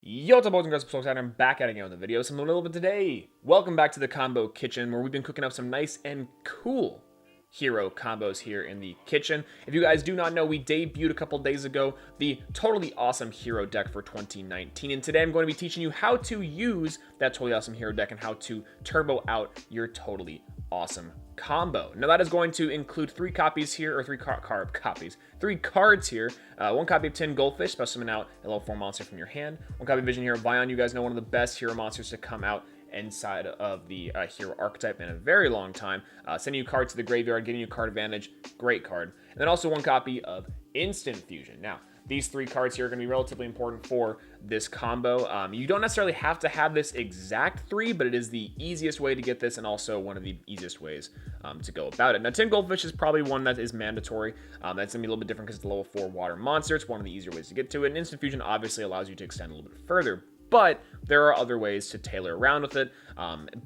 Yo, what's up, boys and girls? I'm back at it again with a video. Something a little bit today. Welcome back to the combo kitchen, where we've been cooking up some nice and cool hero combos here in the kitchen. If you guys do not know, we debuted a couple days ago the Totally Awesome hero deck for 2019, and today I'm going to be teaching you how to use that Totally Awesome hero deck and how to turbo out your Totally Awesome combo. Now that is going to include three copies here, or three cards here. One copy of Tin Goldfish, special summon out a level 4 monster from your hand. One copy of Vision Hero Vion. You guys know one of the best hero monsters to come out inside of the hero archetype in a very long time. Sending you cards to the graveyard, getting you card advantage, great card. And then also one copy of Instant Fusion. Now, these three cards here are going to be relatively important for this combo. You don't necessarily have to have this exact three, but it is the easiest way to get this and also one of the easiest ways to go about it. Now, Tin Goldfish is probably one that is mandatory. That's going to be a little bit different because it's a level 4 water monster. It's one of the easier ways to get to it. And Instant Fusion obviously allows you to extend a little bit further, but there are other ways to tailor around with it.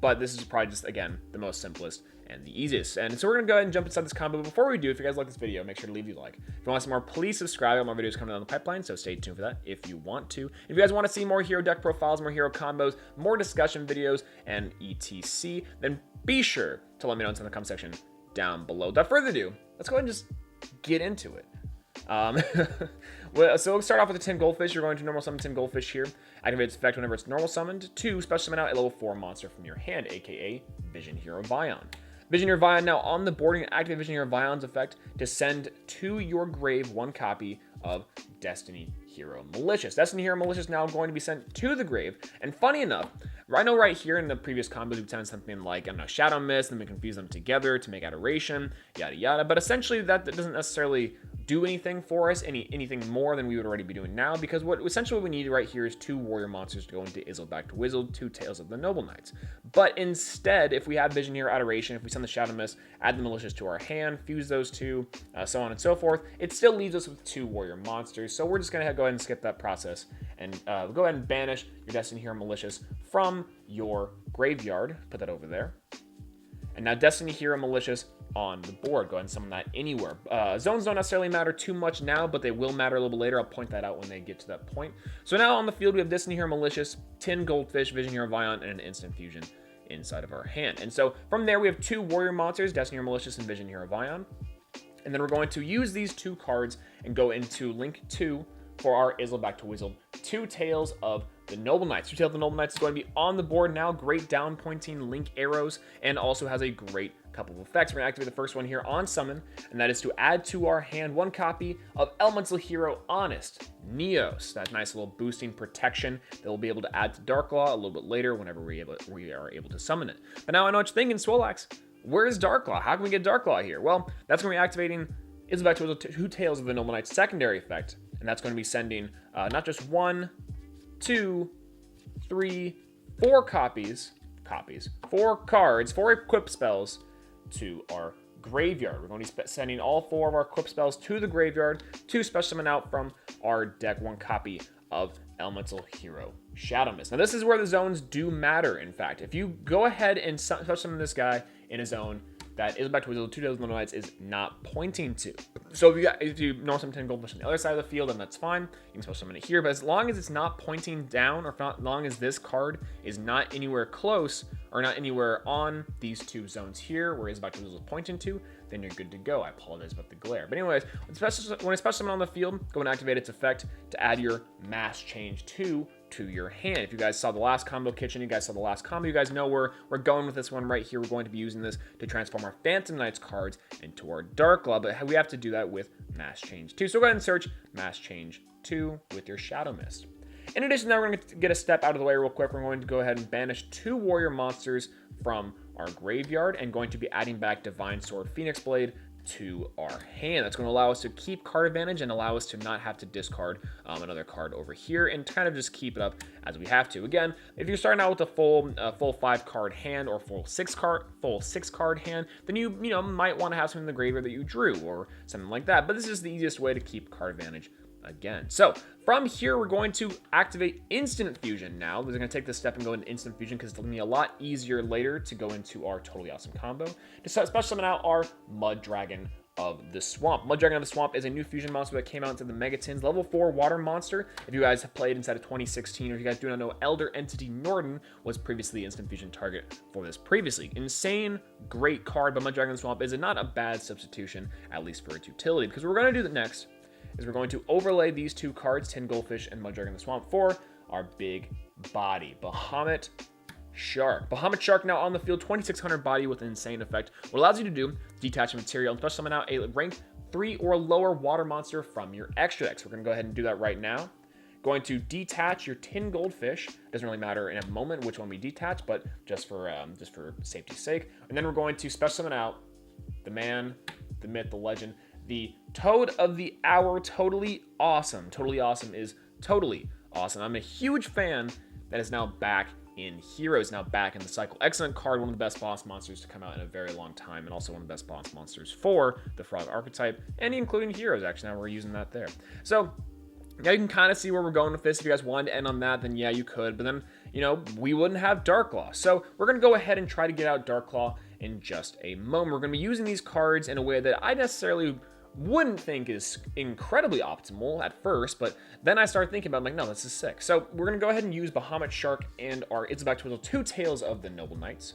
But this is probably just, again, the most simplest and the easiest. And so we're going to go ahead and jump inside this combo. But before we do, if you guys like this video, make sure to leave a like. If you want some more, please subscribe. I have more videos coming down the pipeline, so stay tuned for that if you want to. If you guys want to see more hero deck profiles, more hero combos, more discussion videos, and etc., then be sure to let me know in the comment section down below. Without further ado, let's go ahead and just get into it. So we'll start off with the Tin Goldfish. You're going to normal summon Tin Goldfish here. Activate its effect whenever it's normal summoned. 2, special summon out a level 4 monster from your hand, aka Vision Hero Vion. Vision Hero Vion now on the board. You can activate Vision Hero Vion's effect to send to your grave one copy of Destiny Hero Malicious. Destiny Hero Malicious now going to be sent to the grave. And funny enough, I know right here in the previous combos we've sent something like, I don't know, Shadow Mist, and we confuse them together to make Adoration, yada yada. But essentially that doesn't necessarily do anything for us, anything more than we would already be doing now, because what we need right here is 2 warrior monsters to go into Izzle back to Wizzle, 2 Tales of the Noble Knights. But instead, if we have Vision Hero Adoration, if we send the Shadow Mist, add the Malicious to our hand, fuse those two, so on and so forth, it still leaves us with 2 warrior monsters. So we're just gonna go ahead and skip that process and go ahead and banish your Destiny Hero Malicious from your graveyard. Put that over there. And now Destiny Hero Malicious on the board. Go ahead and summon that anywhere. Zones don't necessarily matter too much now, but they will matter a little bit later. I'll point that out when they get to that point. So now on the field, we have Destiny Hero Malicious, Tin Goldfish, Vision Hero Vion, and an Instant Fusion inside of our hand. And so from there, we have 2 warrior monsters, Destiny Hero Malicious and Vision Hero Vion. And then we're going to use these 2 cards and go into Link 2 for our Izzle back to Wizzle, 2 Tales of the Noble Knights. 2 Tales of the Noble Knights is going to be on the board now. Great down pointing Link arrows, and also has a great couple of effects. We're going to activate the first one here on summon, and that is to add to our hand 1 copy of Elemental Hero Honest Neos. That nice little boosting protection that we'll be able to add to Darklaw a little bit later whenever we are able to summon it. But now I know what you're thinking, Swolelax, where's Darklaw? How can we get Darklaw here? Well, that's going to be activating Izzle back to Wizzle, 2 Tales of the Noble Knights secondary effect, and that's going to be sending not just 1, 2, 3, 4 4 cards, 4 equip spells to our graveyard. We're going to be sending all 4 of our equip spells to the graveyard to special summon out from our deck 1 copy of Elemental Hero Shadow Mist. Now this is where the zones do matter, in fact. If you go ahead and special summon this guy in a zone that Izzle back to Wizzle, 2 Tales of the Noble Knights is not pointing to. So if you normal summon Tin Goldfish on the other side of the field, then that's fine. You can special summon it here, but as long as it's not pointing down, or as long as this card is not anywhere close, or not anywhere on these 2 zones here, where Izzle back to Wizzle is pointing to, then you're good to go. I apologize about the glare. But anyways, when a special summon on the field, go and activate its effect to add your Mass Change 2 to your hand. If you guys saw the last combo kitchen, you guys saw the last combo, you guys know where we're going with this one right here. We're going to be using this to transform our Phantom Knights cards into our Darklaw, but we have to do that with Mass Change 2. So go ahead and search Mass Change 2 with your Shadow Mist. In addition, now we're going to get a step out of the way real quick. We're going to go ahead and banish 2 warrior monsters from our graveyard and going to be adding back Divine Sword Phoenix Blade to our hand. That's going to allow us to keep card advantage and allow us to not have to discard another card over here and kind of just keep it up as we have to. Again, if you're starting out with a full 5-card hand or full 6-card hand, then you might want to have something in the graveyard that you drew or something like that. But this is the easiest way to keep card advantage again. So from here, we're going to activate Instant Fusion now. We're going to take this step and go into Instant Fusion because it's going to be a lot easier later to go into our Totally Awesome combo. To special summon out our Mud Dragon of the Swamp. Muddragon of the Swamp is a new fusion monster that came out into the Megatins. Level 4 water monster. If you guys have played inside of 2016, or if you guys do not know, Elder Entity Norden was previously the instant fusion target for this previously. Insane, great card, but Muddragon of the Swamp is not a bad substitution, at least for its utility. Because what we're going to do next is we're going to overlay these two cards, Tin Goldfish and Muddragon of the Swamp, for our big body, Bahamut Shark. Bahamut Shark now on the field, 2600 body with an insane effect. What allows you to do, detach material and special summon out a rank 3 or lower water monster from your extra deck. So we're going to go ahead and do that right now. Going to detach your Tin Goldfish. Doesn't really matter in a moment which one we detach, but just for safety's sake. And then we're going to special summon out the man, the myth, the legend, the Toad of the Hour, Toadally Awesome. Toadally Awesome is totally awesome. I'm a huge fan that is now back in Heroes, now back in the cycle. Excellent card, one of the best boss monsters to come out in a very long time, and also one of the best boss monsters for the Frog archetype, and including Heroes, actually. Now we're using that there. So now you can kind of see where we're going with this. If you guys wanted to end on that, then yeah, you could. But then, you know, we wouldn't have Darklaw. So we're going to go ahead and try to get out Darklaw in just a moment. We're going to be using these cards in a way that I necessarily wouldn't think is incredibly optimal at first, but then I started thinking about it, I'm like, no, this is sick. So we're going to go ahead and use Bahamut Shark and our Itzebak Twizzle, two Tails of the Noble Knights.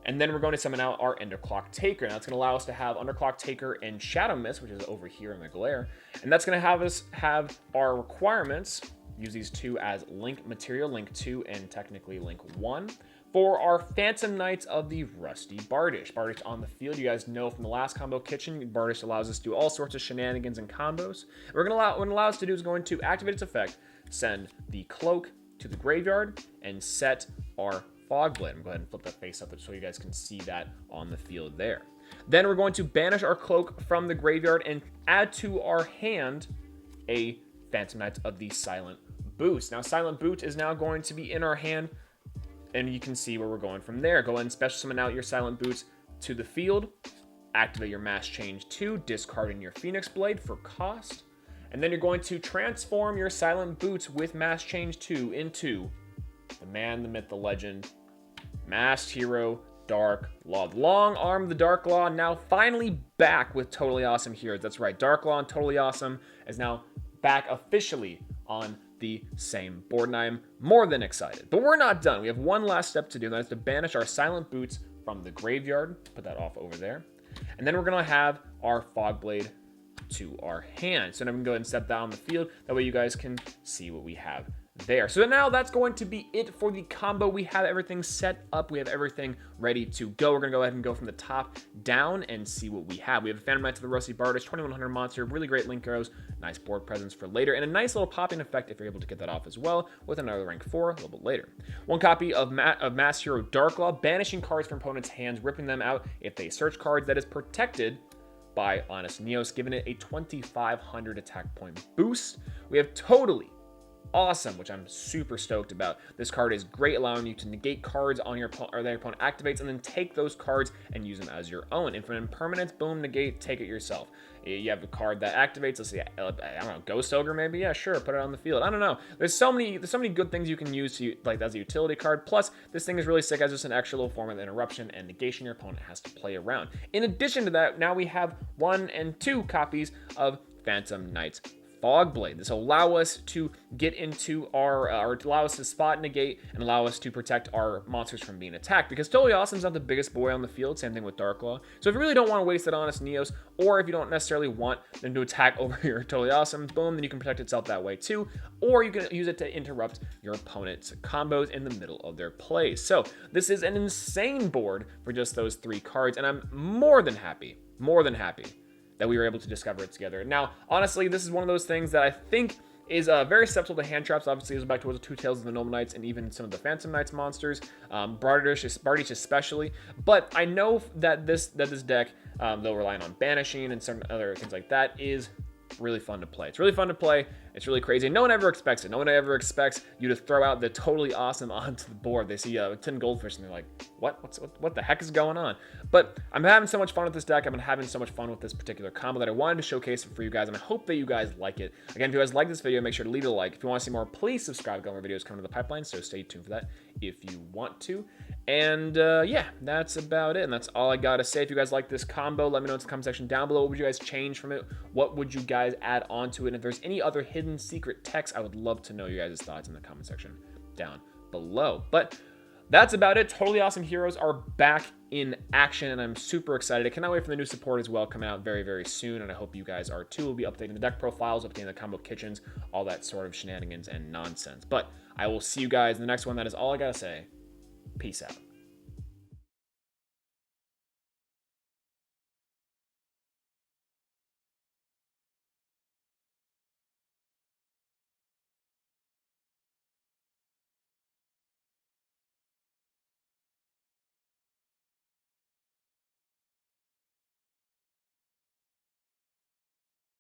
And then we're going to summon out our Underclock Taker. Now it's going to allow us to have Underclock Taker and Shadow Mist, which is over here in the glare. And that's going to have us have our requirements, use these two as link material, link 2 and technically link 1. For our Phantom Knights of the Rusty Bardish. Bardish on the field, you guys know from the last combo kitchen, Bardish allows us to do all sorts of shenanigans and combos. What it allows us to do is going to activate its effect, send the Cloak to the graveyard, and set our Fog Blade. I'm going to go ahead and flip that face up so you guys can see that on the field there. Then we're going to banish our Cloak from the graveyard and add to our hand a Phantom Knights of the Silent Boot. Now, Silent Boot is now going to be in our hand, and you can see where we're going from there. Go ahead and special summon out your Silent Boots to the field. Activate your Mass Change 2, discarding your Phoenix Blade for cost. And then you're going to transform your Silent Boots with Mass Change 2 into the man, the myth, the legend, Masked Hero, Darklaw. The long arm of the Darklaw now finally back with Toadally Awesome Heroes. That's right, Darklaw and Toadally Awesome is now back officially on the same board, and I am more than excited. But we're not done. We have one last step to do, and that is to banish our Silent Boots from the graveyard. Put that off over there. And then we're going to have our Fog Blade to our hand. So now we can go ahead and set that on the field. That way you guys can see what we have there. So now that's going to be it for the combo. We have everything set up. We have everything ready to go. We're going to go ahead and go from the top down and see what we have. We have a Phantom Knights of the Rusty Bardish, 2100 monster, really great link arrows, nice board presence for later, and a nice little popping effect if you're able to get that off as well with another rank 4 a little bit later. One copy of Mass Hero Darklaw, banishing cards from opponents' hands, ripping them out if they search cards. That is protected by Honest Neos, giving it a 2500 attack point boost. We have Toadally Awesome, which I'm super stoked about. This card is great, allowing you to negate cards on your opponent, or that your opponent activates, and then take those cards and use them as your own. Infinite Impermanence, boom, negate, take it yourself. You have a card that activates, let's see, I don't know, Ghost Ogre maybe? Yeah, sure, put it on the field. I don't know. There's so many good things you can use to, like, as a utility card. Plus, this thing is really sick as just an extra little form of interruption and negation your opponent has to play around. In addition to that, now we have 1 and 2 copies of Phantom Knights Fog Blade. This will allow us to get into our, or allow us to spot negate and allow us to protect our monsters from being attacked, because Toadally Awesome's not the biggest boy on the field, same thing with Darklaw. So if you really don't want to waste it on Honest Neos, or if you don't necessarily want them to attack over your Toadally Awesome, boom, then you can protect itself that way too, or you can use it to interrupt your opponent's combos in the middle of their plays. So this is an insane board for just those 3 cards, and I'm more than happy that we were able to discover it together. Now, honestly, this is one of those things that I think is very susceptible to hand traps. Obviously, it goes back towards the 2 Tails of the Noble Knights and even some of the Phantom Knights monsters, Bardish especially. But I know that this deck, though relying on banishing and some other things like that, is really fun to play. It's really fun to play. It's really crazy. No one ever expects it. No one ever expects you to throw out the Toadally Awesome onto the board. They see a Tin Goldfish and they're like, what the heck is going on? But I'm having so much fun with this deck. I've been having so much fun with this particular combo that I wanted to showcase it for you guys, and I hope that you guys like it. Again, if you guys like this video, make sure to leave it a like. If you want to see more, please subscribe. Got more videos coming to the pipeline, so stay tuned for that if you want to. And yeah, that's about it. And that's all I got to say. If you guys like this combo, let me know in the comment section down below. What would you guys change from it? What would you guys add on to it? And if there's any other hidden secret text, I would love to know your guys' thoughts in the comment section down below. But that's about it. Totally Awesome Heroes are back in action, and I'm super excited. I cannot wait for the new support as well, coming out very, very soon, and I hope you guys are too. We'll be updating the deck profiles, updating the combo kitchens, all that sort of shenanigans and nonsense. But I will see you guys in the next one. That is all I gotta say. Peace out.